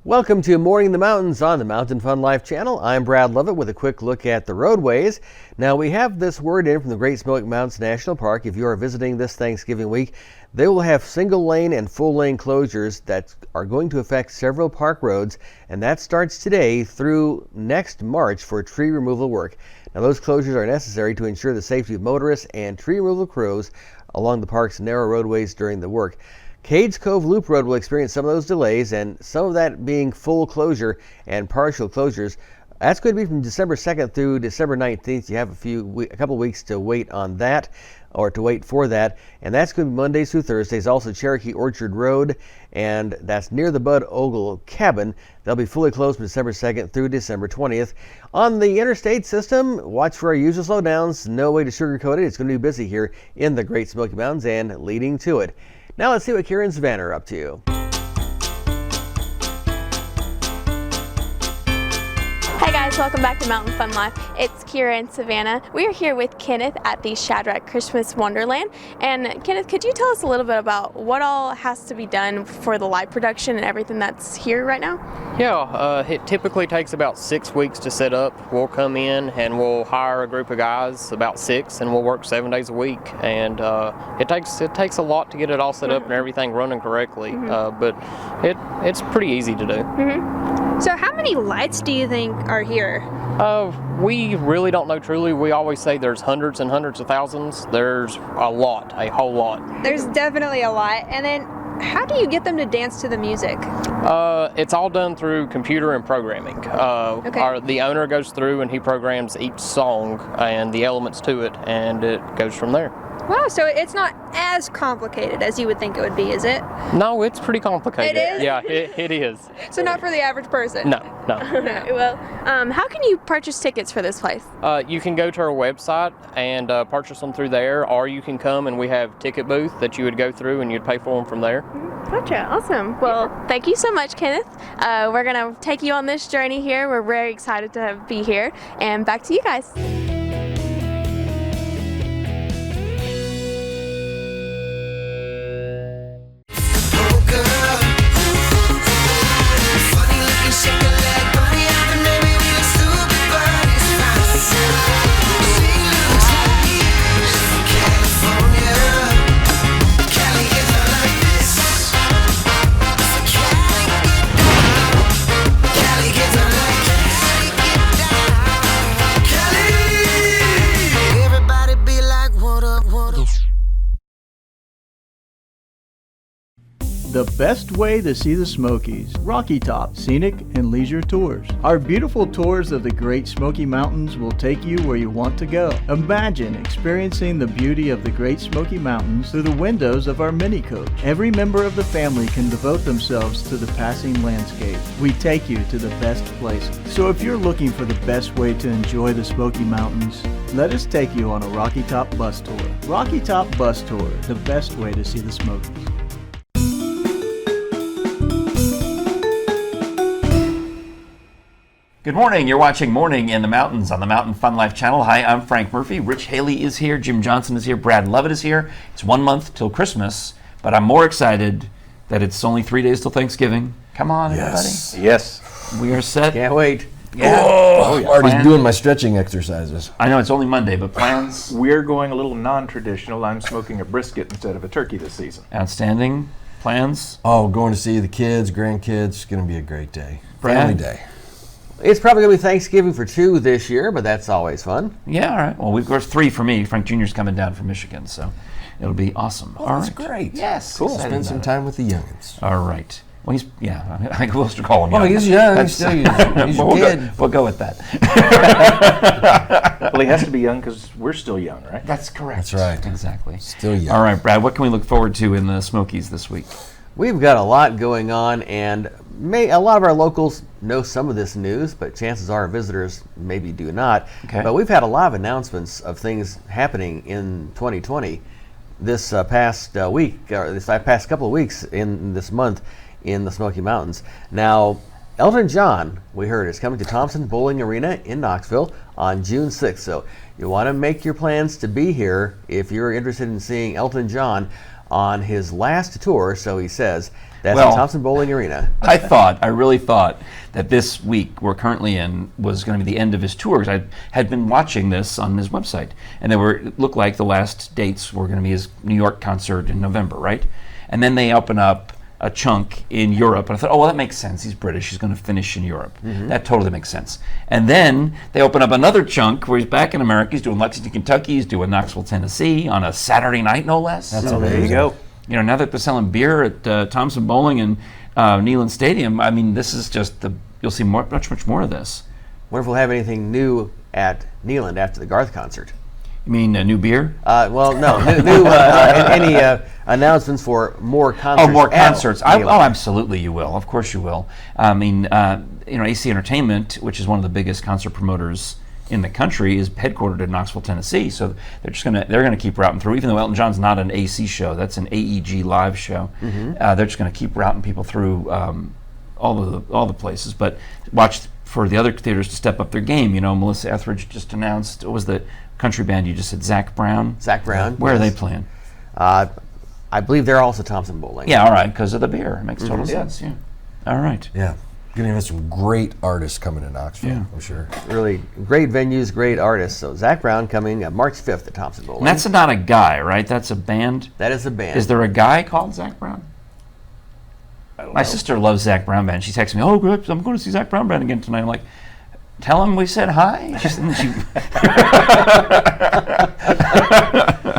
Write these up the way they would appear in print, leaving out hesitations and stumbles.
Welcome to Morning in the Mountains on the Mountain Fun Life channel. I'm Brad Lovett with a quick look at the roadways. Now we have this word in from the Great Smoky Mountains National Park. If you are visiting this Thanksgiving week, they will have single lane and full lane closures that are going to affect several park roads, and that starts today through next March for tree removal work. Now those closures are necessary to ensure the safety of motorists and tree removal crews along the park's narrow roadways during the work. Cades Cove Loop Road will experience some of those delays, and some of that being full closure and partial closures. That's going to be from December 2nd through December 19th. You have a couple weeks to wait on that, or to wait for that, and that's going to be Mondays through Thursdays. Also Cherokee Orchard Road, and that's near the Bud Ogle Cabin. They'll be fully closed from December 2nd through December 20th. On the interstate system, watch for our usual slowdowns. No way to sugarcoat it. It's going to be busy here in the Great Smoky Mountains and leading to it. Now let's see what Kira and Savannah are up to. Hi guys, welcome back to Mountain Fun Life. It's Kira and Savannah. We are here with Kenneth at the Shadrach Christmas Wonderland. And Kenneth, could you tell us a little bit about what all has to be done for the light production and everything that's here right now? Yeah, it typically takes about 6 weeks to set up. We'll come in and we'll hire a group of guys, about 6, and we'll work 7 days a week. And it takes a lot to get it all set up and everything running correctly, but it's pretty easy to do. So how many lights do you think are here? We really don't know truly. We always say there's hundreds and hundreds of thousands. There's a whole lot. There's definitely a lot. And then how do you get them to dance to the music? It's all done through computer and programming. The owner goes through and he programs each song and the elements to it, and it goes from there. Wow, so it's not as complicated as you would think it would be, is it? No, it's pretty complicated. It is? Yeah, it is. So not for the average person? No. Well, how can you purchase tickets for this place? You can go to our website and purchase them through there, or you can come and we have ticket booth that you would go through and you'd pay for them from there. Gotcha, awesome. Well, thank you so much, Kenneth. We're gonna take you on this journey here. We're very excited to be here, and back to you guys. The best way to see the Smokies, Rocky Top Scenic and Leisure Tours. Our beautiful tours of the Great Smoky Mountains will take you where you want to go. Imagine experiencing the beauty of the Great Smoky Mountains through the windows of our mini coach. Every member of the family can devote themselves to the passing landscape. We take you to the best places. So if you're looking for the best way to enjoy the Smoky Mountains, let us take you on a Rocky Top bus tour. Rocky Top Bus Tour, the best way to see the Smokies. Good morning. You're watching Morning in the Mountains on the Mountain Fun Life channel. Hi, I'm Frank Murphy. Rich Haley is here. Jim Johnson is here. Brad Lovett is here. It's 1 month till Christmas, but I'm more excited that it's only 3 days till Thanksgiving. Come on, everybody. Yes. We are set. Can't wait. Yeah. Oh, yeah. Already doing my stretching exercises. I know it's only Monday, but plans? We're going a little non-traditional. I'm smoking a brisket instead of a turkey this season. Outstanding. Plans? Oh, going to see the kids, grandkids. It's going to be a great day. Brad? Family day. It's probably going to be Thanksgiving for 2 this year, but that's always fun. Yeah, all right. Well, of course, 3 for me. Frank Jr.'s coming down from Michigan, so it'll be awesome. Oh, all that's right. great. Yes. Cool. Excited Spend some about time with the youngins. All right. Well, I think we'll still call him young. Oh, he's young. He's still young. He's a kid. We'll go with that. Well, he has to be young because we're still young, right? That's correct. That's right. Exactly. Still young. All right, Brad, what can we look forward to in the Smokies this week? We've got a lot going on, and a lot of our locals know some of this news, but chances are visitors maybe do not. Okay. But we've had a lot of announcements of things happening in 2020 this past week, or this past couple of weeks in this month in the Smoky Mountains. Now, Elton John, we heard, is coming to Thompson Bowling Arena in Knoxville on June 6th. So you want to make your plans to be here if you're interested in seeing Elton John on his last tour, so he says. That's Well, the Thompson Bowling Arena. I really thought that this week we're currently in was going to be the end of his tour. 'Cause I had been watching this on his website, and it looked like the last dates were going to be his New York concert in November, right? And then they open up a chunk in Europe, and I thought, oh, well, that makes sense. He's British. He's going to finish in Europe. That totally makes sense. And then they open up another chunk where he's back in America. He's doing Lexington, Kentucky. He's doing Knoxville, Tennessee on a Saturday night, no less. That's There amazing. you go. You know, now that they're selling beer at Thompson Bowling and Neyland Stadium, I mean, this is just you'll see much more of this. Wonder if we'll have anything new at Neyland after the Garth concert. You mean a new beer? Well, no, any announcements for more concerts? Oh, more at concerts. Neyland? Absolutely you will. Of course you will. I mean, AC Entertainment, which is one of the biggest concert promoters in the country, is headquartered in Knoxville, Tennessee. So they're gonna keep routing through. Even though Elton John's not an AC show, that's an AEG live show. They're just gonna keep routing people through all the places. But watch for the other theaters to step up their game. You know, Melissa Etheridge just announced. What was the country band you just said? Zach Brown. Zach Brown. Where are yes. they playing? I believe they're also Thompson Bowling. Yeah, all right, because of the beer. It makes total sense. Yeah. All right. Yeah. Going to have some great artists coming to Knoxville, Yeah. I'm sure. Really great venues, great artists. So Zach Brown coming March 5th at Thompson Bowling. And that's not a guy, right? That's a band. That is a band. Is there a guy called Zach Brown? My sister loves Zach Brown Band. She texts me, "Oh, good, I'm going to see Zach Brown Band again tonight." I'm like, "Tell him we said hi."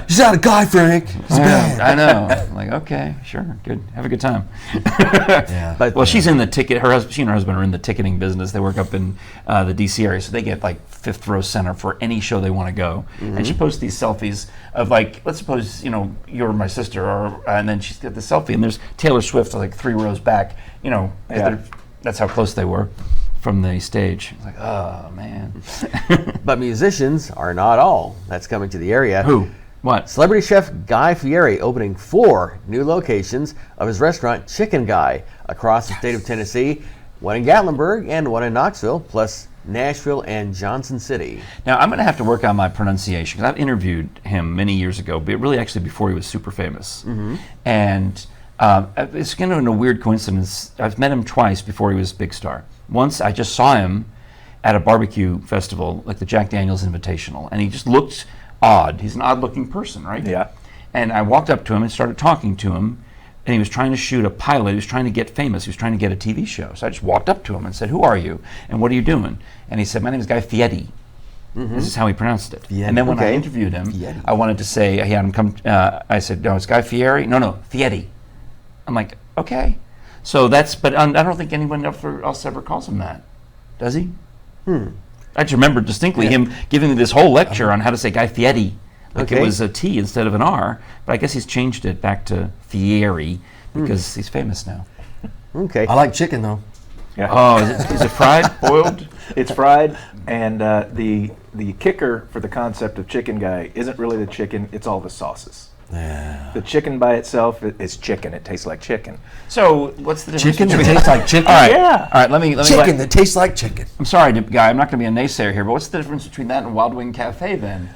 He's not a guy, Frank. He's a band. I know. I'm like, okay, sure, good. Have a good time. Yeah. But Well, she's in the ticket. She and her husband are in the ticketing business. They work up in the D.C. area, so they get like fifth row center for any show they want to go. And she posts these selfies of like, let's suppose you're my sister, and then she's got the selfie, and there's Taylor Swift like 3 rows back. That's how close they were from the stage. It's like, oh man. But musicians are not all that's coming to the area. Who? What? Celebrity chef Guy Fieri opening 4 new locations of his restaurant Chicken Guy across the state of Tennessee, one in Gatlinburg and one in Knoxville, plus Nashville and Johnson City. Now, I'm going to have to work on my pronunciation because I've interviewed him many years ago, but really actually before he was super famous. And it's kind of a weird coincidence. I've met him twice before he was a big star. Once I just saw him at a barbecue festival, like the Jack Daniels Invitational, and he just looked odd. He's an odd-looking person, right? Yeah. And I walked up to him and started talking to him, and he was trying to shoot a pilot. He was trying to get famous. He was trying to get a TV show. So I just walked up to him and said, "Who are you? And what are you doing?" And he said, "My name is Guy Fieri." This is how he pronounced it. Fieri. And then when I Okay. interviewed him, Fieri. I wanted to say, he had him come, I said, "No, it's Guy Fieri." No, Fieri. I'm like, okay. So but I don't think anyone else ever calls him that. Does he? I just remember distinctly him giving me this whole lecture on how to say Guy Fieri. Like it Okay. was a T instead of an R, but I guess he's changed it back to Fieri because he's famous now. Okay. I like chicken, though. Yeah. Oh, is it fried, boiled? It's fried, and the kicker for the concept of Chicken Guy isn't really the chicken, it's all the sauces. Yeah. The chicken by itself is chicken. It tastes like chicken. So what's the difference? Chicken that between- tastes like chicken? All right, Yeah. all right. Let me. Chicken that tastes like chicken. I'm sorry, Guy. I'm not going to be a naysayer here, but what's the difference between that and Wild Wing Cafe then?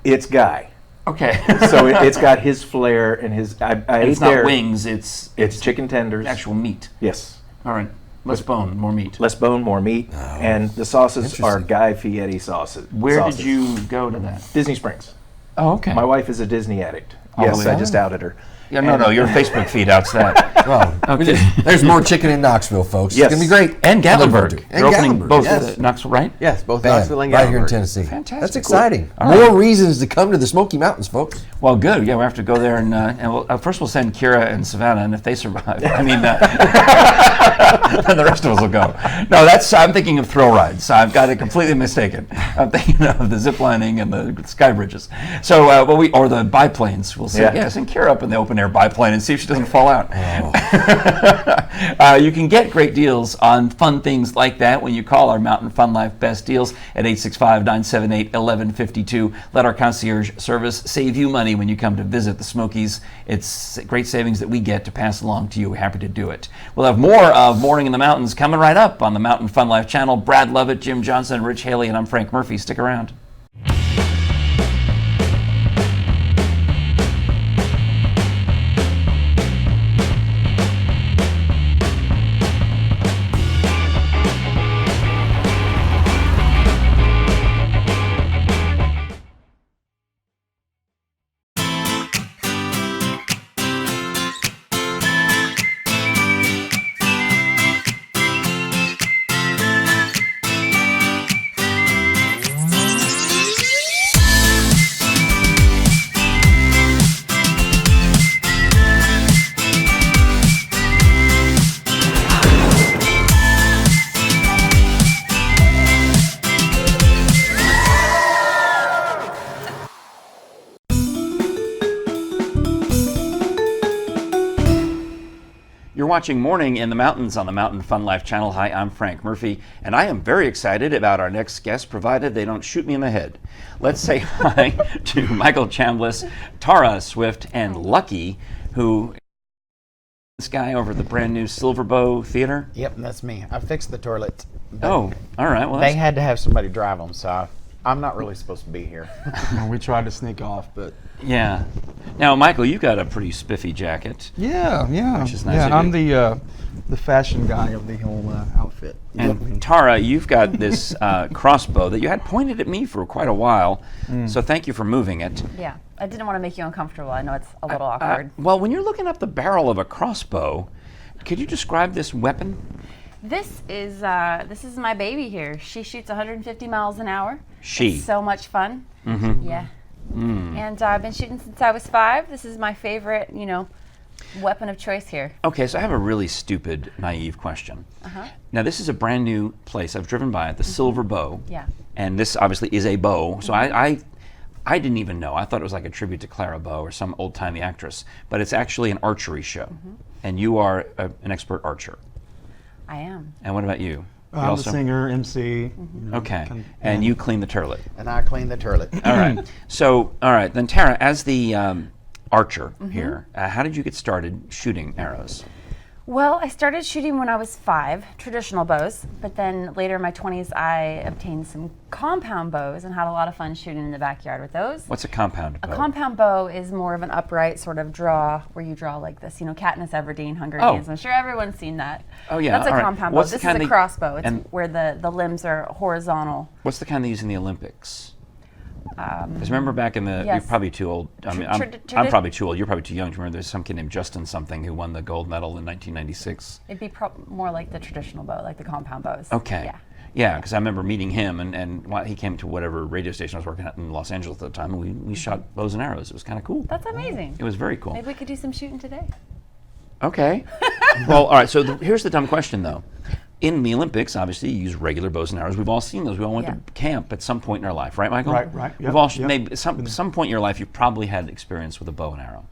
It's Guy. Okay. So it's got his flair and his. I ate it's not there. wings. It's Chicken tenders. actual meat. Yes. All right. Less bone, more meat. Less bone, more meat. And the sauces are Interesting. Guy Fieri sauces. Where sauces. did you go to that? Disney Springs. Oh, okay. My wife is a Disney addict. Oh, Yes, really? I just outed her. Yeah, no, your Facebook feed outs that. Well, Okay. there's more chicken in Knoxville, folks. Yes. It's going to be great. And I look forward Gatlinburg. to it. You're And opening Gatlinburg, both yes. Knoxville, right? Yes, both Bam, Knoxville and right here in Gatlinburg. Tennessee. Fantastic. That's exciting. All More right. reasons to come to the Smoky Mountains, folks. Well, good. Yeah, we have to go there and first we'll send Kira and Savannah, and if they survive, I mean, then the rest of us will go. No, I'm thinking of thrill rides. I've got it completely mistaken. I'm thinking of the zip lining and the sky bridges. So, or the biplanes. We'll see. Yeah. Send Kira up in the open air biplane and see if she doesn't fall out. You can get great deals on fun things like that when you call our Mountain Fun Life Best Deals at 865-978-1152. Let our concierge service save you money when you come to visit the Smokies. It's great savings that we get to pass along to you. We're happy to do it. We'll have more of Morning in the Mountains coming right up on the Mountain Fun Life channel. Brad Lovett, Jim Johnson, Rich Haley, and I'm Frank Murphy. Stick around. You're watching Morning in the Mountains on the Mountain Fun Life channel. Hi, I'm Frank Murphy, and I am very excited about our next guest, provided they don't shoot me in the head. Let's say hi to Michael Chambliss, Tara Swift, and Lucky, who this guy over at the brand new Silver Bow Theater. Yep, that's me. I fixed the toilets. Oh, all right. Well, They had to have somebody drive them, so I'm not really supposed to be here. We tried to sneak off, but yeah. Now, Michael, you've got a pretty spiffy jacket. yeah, Which is nice yeah. of I'm you. the fashion guy of the whole outfit. And Tara, you've got this crossbow that you had pointed at me for quite a while. So thank you for moving it. Yeah, I didn't want to make you uncomfortable. I know it's a little awkward. Well, when you're looking up the barrel of a crossbow, could you describe this weapon? This is my baby here. She shoots 150 miles an hour. She. It's so much fun. Mm-hmm. Yeah. And I've been shooting since I was 5. This is my favorite, weapon of choice here. Okay, so I have a really stupid, naive question. Now, this is a brand new place. I've driven by it, the Silver Bow. Yeah. And this obviously is a bow. So I didn't even know. I thought it was like a tribute to Clara Bow or some old-timey actress. But it's actually an archery show. And you are an expert archer. I am. And what about you? You I'm a singer, MC. Okay. And you clean the turlet. And I clean the toilet. All right. So, all right. Then, Tara, as the archer here, how did you get started shooting arrows? Well, I started shooting when I was 5, traditional bows, but then later in my 20s I obtained some compound bows and had a lot of fun shooting in the backyard with those. What's a compound bow? A compound bow is more of an upright sort of draw, where you draw like this, Katniss Everdeen, Hunger Games. I'm sure everyone's seen that. Oh, yeah. That's a all right. compound bow. What's This the is kind a they- crossbow. It's and where the limbs are horizontal. what's the kind they use in the Olympics? Because remember back in the, yes. you're probably too old. I mean, I'm probably too old. You're probably too young to remember. There's some kid named Justin something who won the gold medal in 1996. It'd be more like the traditional bow, like the compound bows. Okay. Yeah. Yeah, because I remember meeting him, and he came to whatever radio station I was working at in Los Angeles at the time, and we shot bows and arrows. It was kind of cool. That's amazing. It was very cool. Maybe we could do some shooting today. Okay. Well, all right. So here's the dumb question, though. In the Olympics, obviously, you use regular bows and arrows. We've all seen those. We all went to camp at some point in our life, right, Michael? Right. We've Yep, all yep. maybe some point in your life you've probably had experience with a bow and arrow.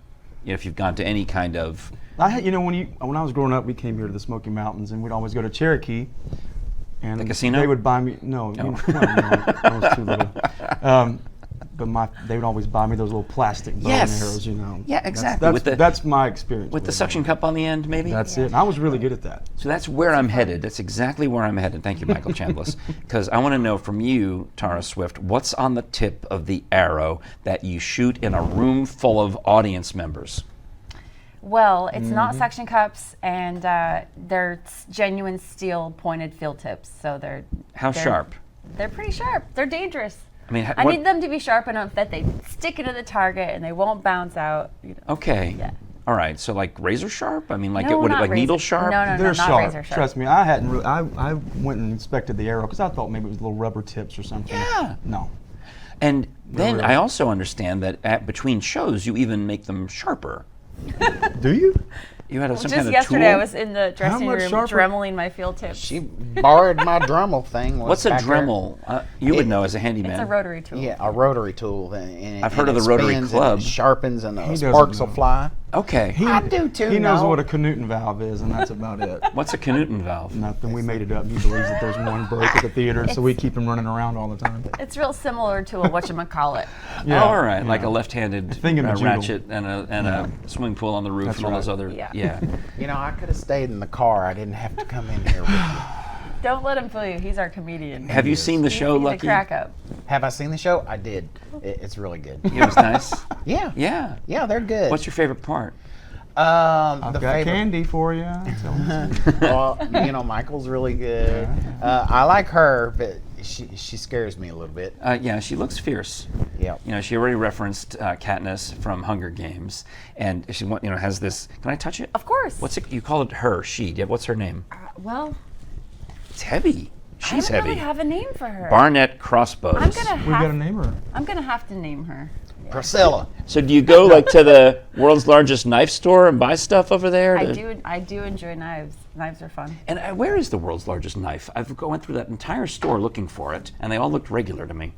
If you've gone to any kind of. I had, when I was growing up, we came here to the Smoky Mountains, and we'd always go to Cherokee. And The casino? They would buy me. No, no, I was too little. But they would always buy me those little plastic bow and arrows, Yeah, exactly. That's my experience. With the suction cup on the end, maybe? That's it. And I was really good at that. So that's where I'm headed. That's exactly where I'm headed. Thank you, Michael Chambliss. Because I want to know from you, Tara Swift, what's on the tip of the arrow that you shoot in a room full of audience members? Well, it's not suction cups, and they're genuine steel pointed field tips. So they're How sharp? They're pretty sharp. They're dangerous. I mean, I need them to be sharp enough that they stick into the target and they won't bounce out. Okay. Yeah. All right. So like razor sharp? I mean, like No, not razor. needle sharp? No, They're not sharp. razor sharp. Trust me, I hadn't. I went and inspected the arrow because I thought maybe it was little rubber tips or something. Yeah. No. And then really. I also understand that between shows you even make them sharper. Do you? You had some Just kind of yesterday, tool? I was in the dressing much room sharper? dremeling my field tips. She borrowed my Dremel thing. What's a back there. Dremel? You would know as a handyman. It's a rotary tool. Yeah, a rotary tool. And I've heard of it the Rotary spins Club. And it sharpens and the doesn't sparks will know. fly. Okay. I do too. He knows now. what a Knudsen valve is, and that's about it. What's a Knudsen valve? Nothing. We made it up. He believes that there's one broke at the theater, so we keep him running around all the time. It's real similar to a whatchamacallit. Yeah, All right, yeah. like a left-handed Thingamajiggle. ratchet and a swimming pool on the roof That's and all those right. other. Yeah. You know, I could have stayed in the car. I didn't have to come in here with you. Don't let him fool you. He's our comedian. Have you seen the show, He's a Lucky? crack up. Have I seen the show? I did. It's really good. It was nice. Yeah. Yeah. Yeah, they're good. What's your favorite part? I've the got favorite? candy for you. Well, Michael's really good. I like her, but she scares me a little bit. Yeah, she looks fierce. Yeah. You know, she already referenced Katniss from Hunger Games, and she has this. Can I touch it? Of course. What's it? You call it her? She? Yeah. What's her name? Well, It's heavy. She's I don't heavy. really have a name for her. Barnett Crossbows. I'm gonna We got to have. name her. I'm gonna have to name her. Priscilla. So do you go like to the world's largest knife store and buy stuff over there? I do enjoy knives. Knives are fun. And where is the world's largest knife? I've went through that entire store looking for it, and they all looked regular to me.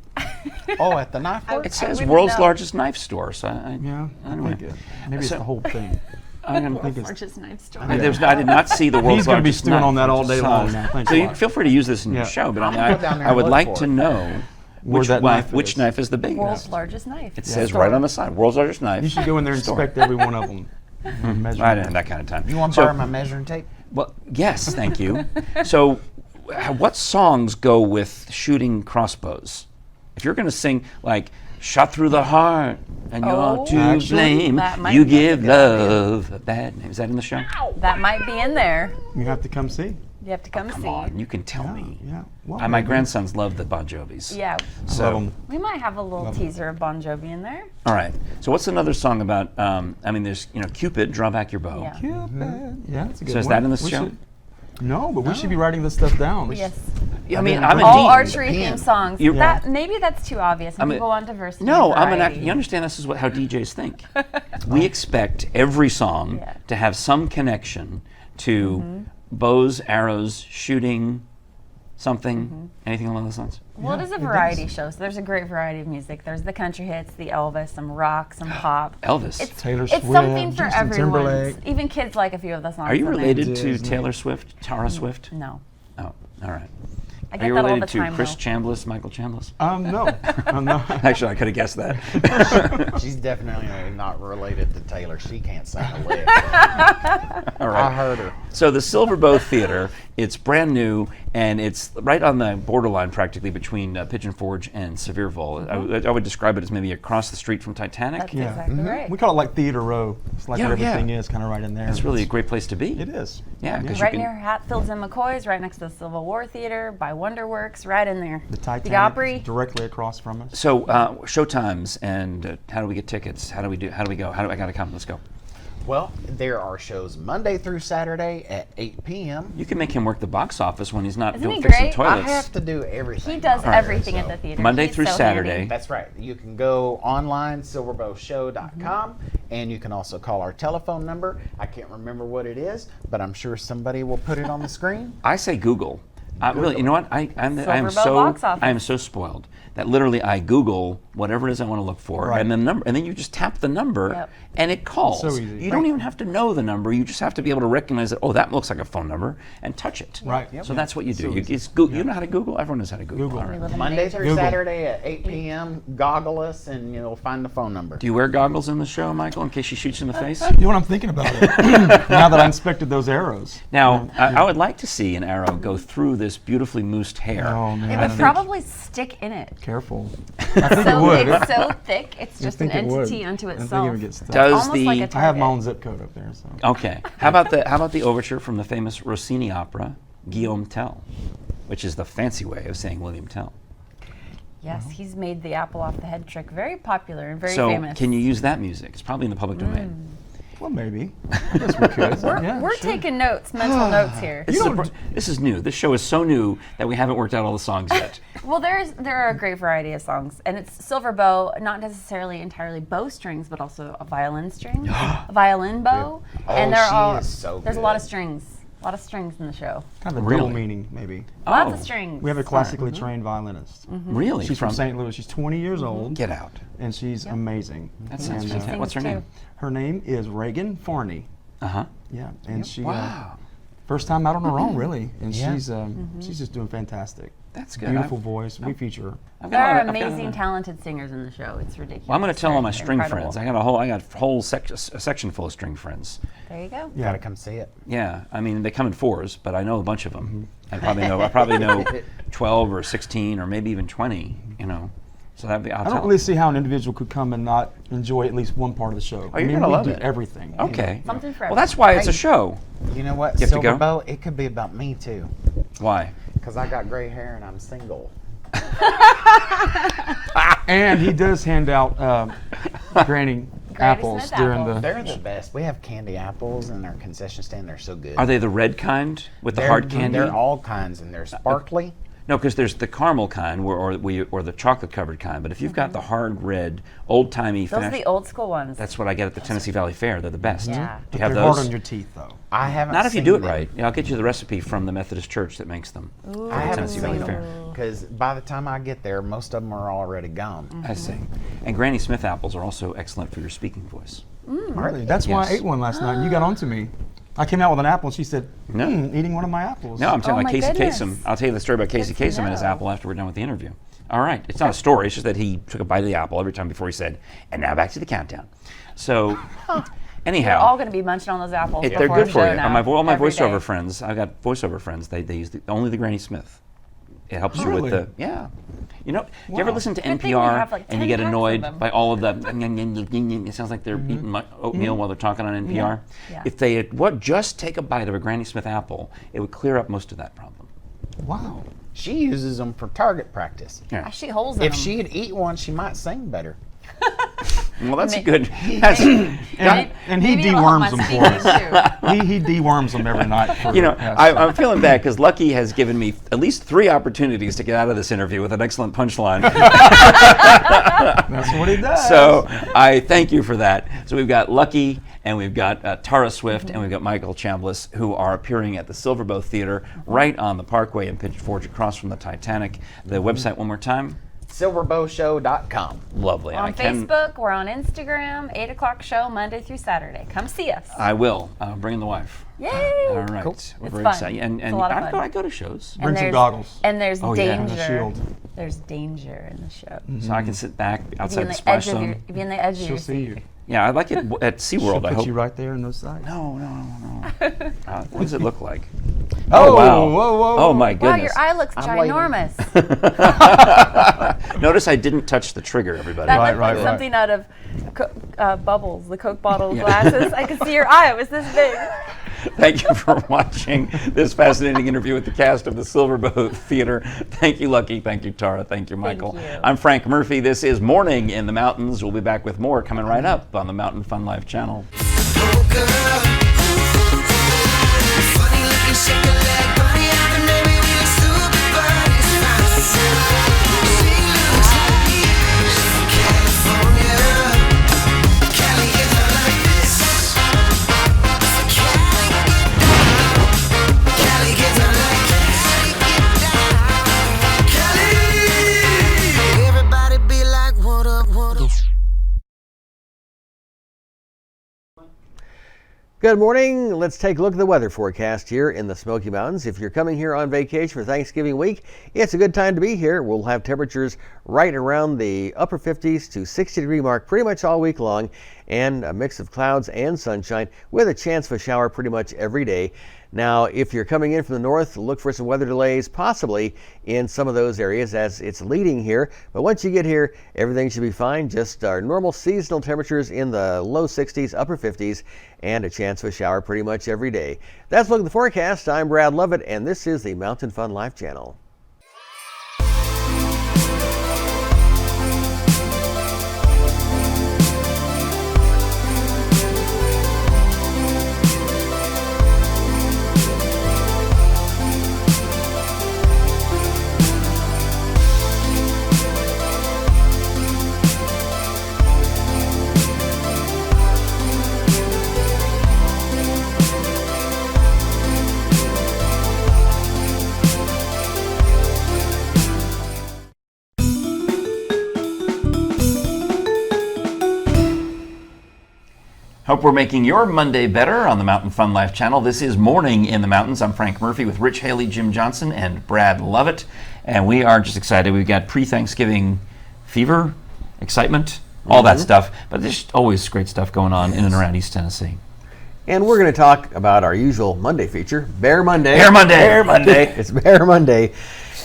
Oh, at the knife work? It says wouldn't world's know. largest knife store. So Yeah, I anyway. think maybe it's So- the whole thing. I'm gonna World's think largest knife store. I did not see the world's He's going to be largest stewing knife. on that all I day just long saw now. it. Thanks So a you lot. feel free to use this in your Yeah. show, but I I'll go down there I and would look like for to it. know Where that knife which is. knife is the biggest. World's largest knife. It says right on the side, world's largest knife. You should go in there and store. inspect every one of them. Measure I them. didn't have that kind of time. You want to So- borrow my measuring tape? Well, yes, thank you. So, what songs go with shooting crossbows? If you're going to sing like "Shot Through the Heart" and Oh, "You're to actually, blame," that might you be give a good idea. love a bad name. Is that in the show? That might be in there. You have to come see. You have to come Come see. on, you can tell Yeah, me. yeah. Well, My maybe. grandsons love the Bon Jovis. Yeah. So, love 'em. We might have a little Love 'em. teaser of Bon Jovi in there. all right. So, what's another song about? I mean, there's Cupid, "Draw Back Your Bow." Yeah. Cupid. Yeah, that's a good So is one. that in this We show? should- No, but we should be writing this stuff down. Yes. I mean, I'm a All dean. archery themed songs. You- That maybe that's too obvious. And I mean- people want diversity. No, and I'm an act. variety. You understand this is how DJs think. We expect every song Yeah. to have some connection to bows, arrows, shooting, something, anything along those lines. Well, it is a variety show, so there's a great variety of music. There's the country hits, the Elvis, some rock, some pop. Elvis. It's, Taylor it's Swift, something for Justin everyone. Timberlake. Even kids like a few of the songs. Are you in there. related to Disney. Taylor Swift, Tara Swift? No. Oh, all right. I Are get you that all related the time, to Chris though. Chambliss, Michael Chambliss? No, I'm not. Actually, I could have guessed that. She's definitely not related to Taylor. She can't sing a lick. All right. I heard her. So the Silver Bow Theater, it's brand new, and it's right on the borderline practically between Pigeon Forge and Sevierville. I would describe it as maybe across the street from Titanic. That's exactly right. We call it like Theater Row. It's like Yeah, where yeah. everything is kind of right in there. It's really a great place to be. It is. Yeah, because Right you near can. Hatfields and McCoy's, right next to the Civil War Theater, by Wonderworks, right in there. The Titanic The Opry. is directly across from us. So show times and how do we get tickets? How do we go? How do I gotta come? Let's go. Well, there are shows Monday through Saturday at 8 p.m. You can make him work the box office when he's not Isn't he fixing great? toilets. I have to do everything. He does out there, everything at so- the theater. Monday He's through so Saturday. handy. That's right. You can go online, silverbowshow.com, and you can also call our telephone number. I can't remember what it is, but I'm sure somebody will put it on the screen. I say Google. Really, you know what? I am Silver Bow so box office. I am so spoiled that literally I Google whatever it is I want to look for, Right. and then you just tap the number, Yep. and it calls. So easy. You don't even have to know the number. You just have to be able to recognize that. Oh, that looks like a phone number, and touch it. Right. So that's what you do. So You, easy. you know how to Google. Everyone knows how to Google. Google. All We right. live in an Monday age of through Google. Saturday at 8 p.m. Goggle us, and you'll find the phone number. Do you wear goggles in the show, Michael, in case she shoots you in the face? You know what I'm thinking about it? Now that I inspected those arrows. Now, I would like to see an arrow go through this beautifully moosed hair. Oh, man. It I would think- probably stick in it. Careful. I think it So would. it's so thick, it's I just an think it would. entity unto I think it itself. would get stuck. Does Almost the like a I have my target. own zip code up there. So. Okay. How about the overture from the famous Rossini opera, Guillaume Tell, which is the fancy way of saying William Tell. Yes, he's made the apple off the head trick very popular and very So famous. can you use that music? It's probably in the public domain. Well, maybe. I guess we could. We're taking notes, mental notes here. This is new. This show is so new that we haven't worked out all the songs yet. Well, there are a great variety of songs, and it's silver bow, not necessarily entirely bow strings, but also a violin string, a violin bow, and Oh, they're she all is so there's a lot of good. strings. A lot of strings in the show. Kind of a Really? double meaning, maybe. Lots Oh. of strings. We have a classically trained violinist. Really? She's from St. Louis. She's 20 years old, Get out. and she's amazing. That sounds And, fantastic. What's her Sings name? Her name is Reagan Farney. Uh-huh. Yeah, and she Wow. first time out on her own, really, and Yeah. she's just doing fantastic. That's good. Beautiful voice. We feature her. I've There got a are lot of- I've got a- amazing, talented singers in the show. It's ridiculous. Well, I'm going to tell all my They're string incredible. friends. I got a whole a section full of string friends. There you go. Yeah. Gotta come see it. Yeah, I mean they come in fours, but I know a bunch of them. I probably know 12 or 16 or maybe even 20. You know, so that'd be. I don't really see how an individual could come and not enjoy at least one part of the show. Oh, you're I mean, gonna we love do it. everything. Okay. Something for Well, that's why it's a show. You know what? You have to Silver go? Bow, it could be about me too. Why? Because I got gray hair and I'm single. And he does hand out Granny apples Smith during apples. the. They're the best. We have candy apples in our concession stand. They're so good. Are they the red kind with the They're- hard candy? They're all kinds, and they're sparkly. No, because there's the caramel kind or the chocolate covered kind. But if you've got the hard red, old timey, Those are the old school ones. that's what I get at the Tennessee Valley Fair. They're the best. Yeah. Do you have They're those? hard on your teeth, though. I haven't. Not if you seen do it them. right. Yeah, I'll get you the recipe from the Methodist Church that makes them. I the haven't Tennessee Valley seen Fair. them because by the time I get there, most of them are already gone. I see. And Granny Smith apples are also excellent for your speaking voice. Really? That's why I Yes. ate one last night. And you got onto me. I came out with an apple, and she said, eating one of my apples. No, I'm talking about my Casey goodness. Kasem. I'll tell you the story about Casey Good to Kasem and his know. apple after we're done with the interview. All right. It's not a story. It's just that he took a bite of the apple every time before he said, and now back to the countdown. So, anyhow. We're all going to be munching on those apples. They're before good the for show you. now, All my every voiceover day. friends, I've got voiceover friends, they use only the Granny Smith. It helps you Really? with the, You know, do you ever listen to Good thing we NPR have, like, and you 10 get packs of annoyed them. by all of the, it sounds like they're eating oatmeal while they're talking on NPR? Yeah. If they just take a bite of a Granny Smith apple, it would clear up most of that problem. Wow. She uses them for target practice. Yeah. I shoot holes in If them. she'd eat one, she might sing better. Well, that's Ma- good. That's, And he Maybe it'll help deworms my them for speaking, us. He deworms them every night. For you know, the past- I'm feeling bad because Lucky has given me at least 3 opportunities to get out of this interview with an excellent punchline. That's what he does. So I thank you for that. So we've got Lucky, and we've got Tara Swift, and we've got Michael Chambliss, who are appearing at the Silverbow Theater right on the Parkway in Pigeon Forge across from the Titanic. The website one more time. silverbowshow.com. Lovely. We're And on Facebook, we're on Instagram, 8 o'clock show, Monday through Saturday. Come see us. I will. Bring the wife. Yay! All right. Cool. We're It's very fun. excited. And It's a lot of I fun. go to shows. Bring some there's- goggles. And there's Oh, yeah, and danger. a shield. There's danger in the show. So I can sit back Be outside on the the splash edge of your, zone. be on the edge of She'll your see seat. you. Yeah, I like it at She'll SeaWorld. I put hope. you right there in those sides. No. What does it look like? Oh, wow. whoa. Oh, my Wow, goodness. your eye looks I'm waiting. ginormous. Notice I didn't touch the trigger, everybody. That Right, looked like right. something out of Bubbles, the Coke bottle glasses. I could see your eye. It was this big. Thank you for watching this fascinating interview with the cast of the Silverbow Theater. Thank you, Lucky. Thank you, Tara. Thank you, Michael. you. I'm Frank Murphy. This is Morning in the Mountains. We'll be back with more coming right up on the Mountain Fun Life channel. Everybody be like, what up, what up? Good morning. Let's take a look at the weather forecast here in the Smoky Mountains. If you're coming here on vacation for Thanksgiving week, it's a good time to be here. We'll have temperatures right around the upper 50s to 60-degree mark pretty much all week long, and a mix of clouds and sunshine with a chance of a shower pretty much every day. Now, if you're coming in from the north, look for some weather delays, possibly in some of those areas as it's leading here. But once you get here, everything should be fine. Just our normal seasonal temperatures in the low 60s, upper 50s, and a chance of a shower pretty much every day. That's a look at the forecast. I'm Brad Lovett, and this is the Mountain Fun Life channel. Hope we're making your Monday better on the Mountain Fun Life channel. This is Morning in the Mountains. I'm Frank Murphy with Rich Haley, Jim Johnson, and Brad Lovett. And we are just excited. We've got pre-Thanksgiving fever, excitement, all that stuff. But there's always great stuff going on in and around East Tennessee. And we're going to talk about our usual Monday feature, Bear Monday. Bear Monday! Bear Monday! It's Bear Monday.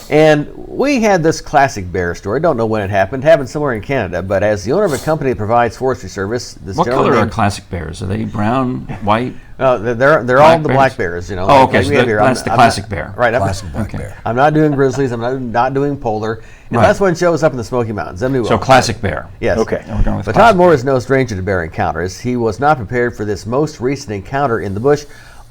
And we had this classic bear story. Don't know when it happened. Happened somewhere in Canada. But as the owner of a company that provides forestry service, this What gentleman color are named- classic bears? Are they brown, white? they're Black all the bears? black bears. You know. Oh, okay. like So we have here. that's the classic bear. Right. Classic black bear. I'm not doing grizzlies. I'm not doing polar. And Right. that's one shows up in the Smoky Mountains. Then we will. So classic bear. Yes. Okay. And we're going with But classic Todd Moore is no stranger to bear encounters. He was not prepared for this most recent encounter in the bush,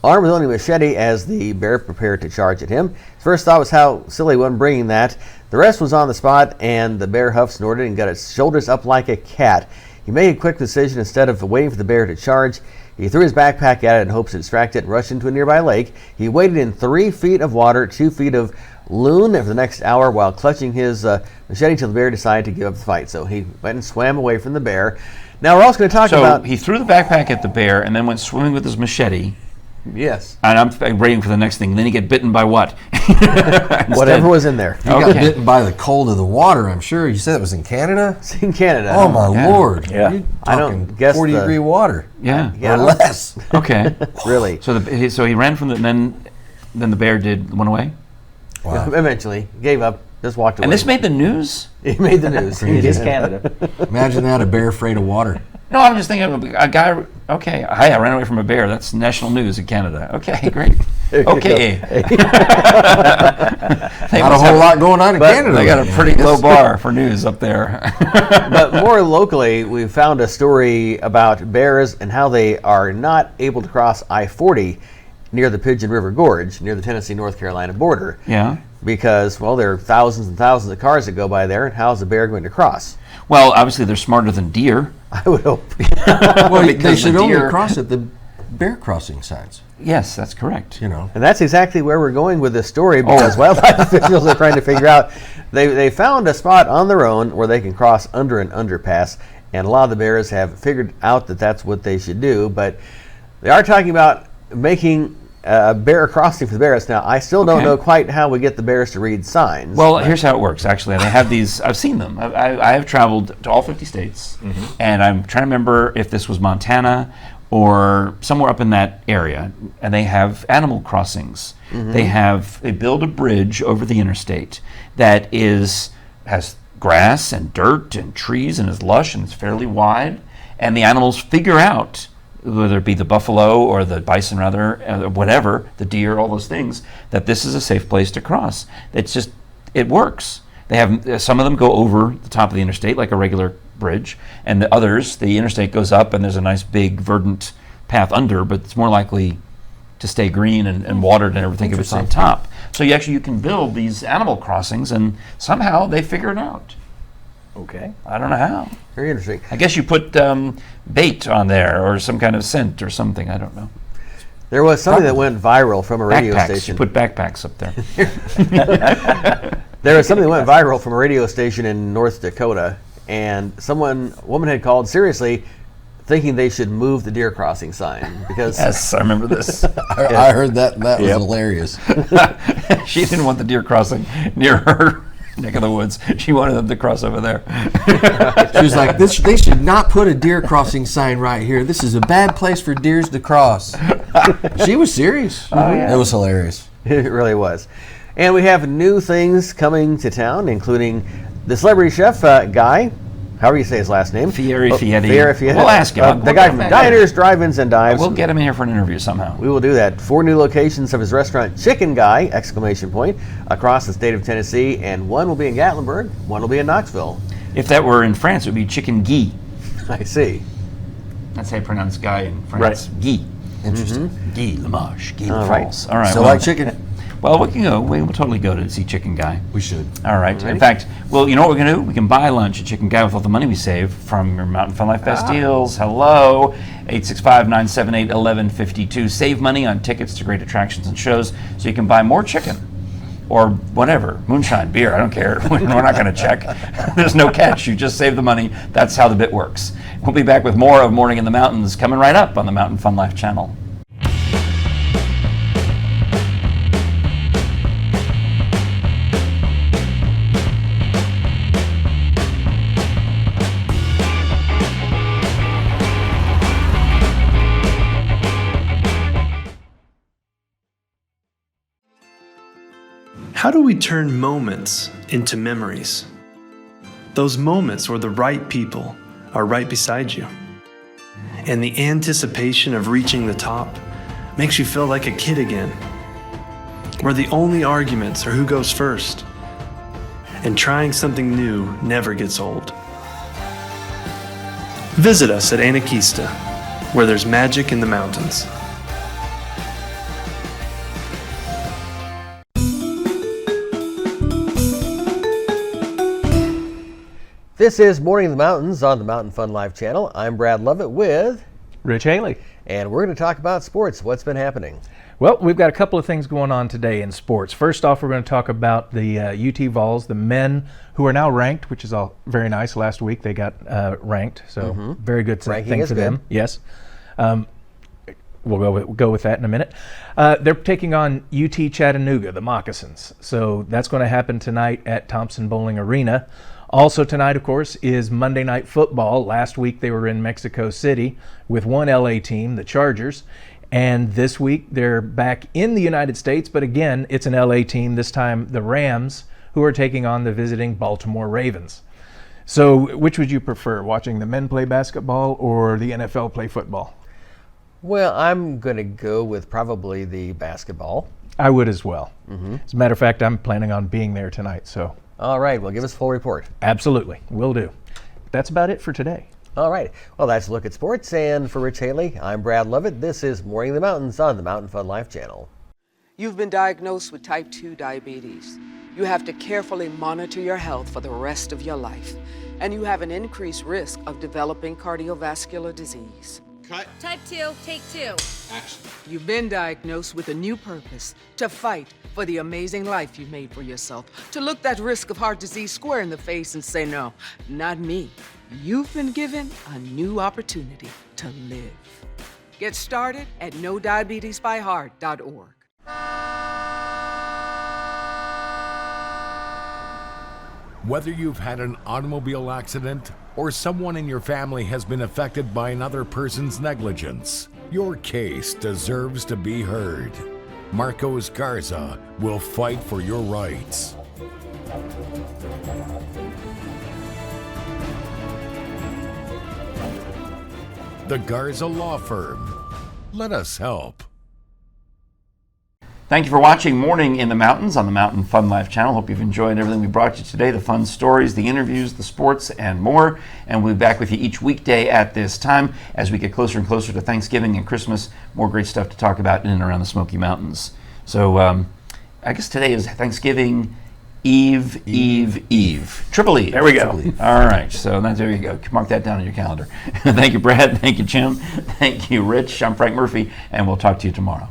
armed with only a machete as the bear prepared to charge at him. His first thought was how silly one bringing that. The rest was on the spot, and the bear huffed, snorted, and got its shoulders up like a cat. He made a quick decision. Instead of waiting for the bear to charge, he threw his backpack at it in hopes to distract it and rushed into a nearby lake. He waded in 3 feet of water, 2 feet of loon for the next hour while clutching his machete till the bear decided to give up the fight. So he went and swam away from the bear. Now we're also going to talk So about. he threw the backpack at the bear and then went swimming with his machete. Yes. And I'm waiting for the next thing. Then he get bitten by what? Whatever was in there. He got bitten by the cold of the water, I'm sure. You said it was in Canada? It's in Canada. Oh, my Lord. Yeah. You're I don't talking guess 40-degree water. Yeah. Or less. Okay. Really. So he ran from then the bear went away? Wow. Eventually, gave up, just walked away. And this made the news? It made the news. It is Canada. Imagine that, a bear afraid of water. No, I'm just thinking of a guy. Okay, hi, I ran away from a bear. That's national news in Canada. Okay, great. Okay. Not a whole lot going on in Canada. They got a pretty low bar for news up there. But more locally, we found a story about bears and how they are not able to cross I-40 near the Pigeon River Gorge, near the Tennessee-North Carolina border. Yeah. Because, well, there are thousands and thousands of cars that go by there, and how is a bear going to cross? Well, obviously they're smarter than deer. I would hope. Well, they Because should the only deer- cross at the bear crossing signs. Yes, that's correct. You know. And that's exactly where we're going with this story, because wildlife officials are trying to figure out. They found a spot on their own where they can cross under an underpass, and a lot of the bears have figured out that that's what they should do. But they are talking about making a bear crossing for the bears. Now, I still don't know quite how we get the bears to read signs. Well, here's how it works. Actually, they have these. I've seen them. I have traveled to all 50 states, and I'm trying to remember if this was Montana or somewhere up in that area. And they have animal crossings. They build a bridge over the interstate that has grass and dirt and trees and is lush and it's fairly wide. And the animals figure out, whether it be the buffalo or the bison, rather, whatever, the deer, all those things, that this is a safe place to cross. It works. They have some of them go over the top of the interstate like a regular bridge, and the others, the interstate goes up and there's a nice big verdant path under, but it's more likely to stay green and watered and everything if it's on top. So you can build these animal crossings, and somehow they figure it out. Okay. I don't know how. Very interesting. I guess you put bait on there or some kind of scent or something. I don't know. There was something that went viral from a radio Backpacks. station. You put backpacks up there. There was something that went viral from a radio station in North Dakota, and a woman had called seriously, thinking they should move the deer crossing sign because. Yes, I remember this. I heard that. That was hilarious. She didn't want the deer crossing near her neck of the woods. She wanted them to cross over there. She was like, they should not put a deer crossing sign right here. This is a bad place for deers to cross. She was serious. Oh, yeah. It was hilarious. It really was. And we have new things coming to town, including the celebrity chef guy. However you say his last name. Fieri Fietti. We'll ask him. The guy from Diners, Drive-Ins, and Dives. We'll get him in here for an interview somehow. We will do that. 4 new locations of his restaurant, Chicken Guy, ! Across the state of Tennessee, and one will be in Gatlinburg, one will be in Knoxville. If that were in France, it would be Chicken Guy. I see. That's how you pronounce guy in France. Right. Guy. Interesting. Guy Lemage. Guy All right. France. All right. So like chicken. Well, we can go. We'll totally go to see Chicken Guy. We should. All right. In fact, well, you know what we're going to do? We can buy lunch at Chicken Guy with all the money we save from your Mountain Fun Life Best Deals. Hello. 865-978-1152. Save money on tickets to great attractions and shows so you can buy more chicken or whatever. Moonshine, beer, I don't care. We're not going to check. There's no catch. You just save the money. That's how the bit works. We'll be back with more of Morning in the Mountains coming right up on the Mountain Fun Life channel. How do we turn moments into memories? Those moments where the right people are right beside you. And the anticipation of reaching the top makes you feel like a kid again. Where the only arguments are who goes first. And trying something new never gets old. Visit us at Anakeesta, where there's magic in the mountains. This is Morning in the Mountains on the Mountain Fun Life channel. I'm Brad Lovett with Rich Haley. and we're going to talk about sports. What's been happening? Well, we've got a couple of things going on today in sports. First off, we're going to talk about the UT Vols, the men who are now ranked, which is all very nice. Last week they got ranked, so very good thing for them. Yes. We'll go with that in a minute. They're taking on UT Chattanooga, the Moccasins. So that's going to happen tonight at Thompson Bowling Arena. Also tonight, of course, is Monday Night Football. Last week they were in Mexico City with one LA team, the Chargers. And this week they're back in the United States, but again, it's an LA team, this time the Rams, who are taking on the visiting Baltimore Ravens. So which would you prefer, watching the men play basketball or the NFL play football? Well, I'm going to go with probably the basketball. I would as well. As a matter of fact, I'm planning on being there tonight. So. All right, well, give us a full report. Absolutely, will do. That's about it for today. All right, well, that's a look at sports. And for Rich Haley, I'm Brad Lovett. This is Morning in the Mountains on the Mountain Fun Life channel. You've been diagnosed with type 2 diabetes. You have to carefully monitor your health for the rest of your life. And you have an increased risk of developing cardiovascular disease. Cut. Type 2, take 2. Action. You've been diagnosed with a new purpose, to fight for the amazing life you made for yourself, to look that risk of heart disease square in the face and say, no, not me. You've been given a new opportunity to live. Get started at NoDiabetesByHeart.org. Whether you've had an automobile accident or someone in your family has been affected by another person's negligence, your case deserves to be heard. Marcos Garza will fight for your rights. The Garza Law Firm. Let us help. Thank you for watching Morning in the Mountains on the Mountain Fun Life channel. Hope you've enjoyed everything we brought you today, the fun stories, the interviews, the sports, and more. And we'll be back with you each weekday at this time as we get closer and closer to Thanksgiving and Christmas. More great stuff to talk about in and around the Smoky Mountains. So I guess today is Thanksgiving Eve. Triple E. There we go. All right. So there you go. Mark that down on your calendar. Thank you, Brad. Thank you, Jim. Thank you, Rich. I'm Frank Murphy, and we'll talk to you tomorrow.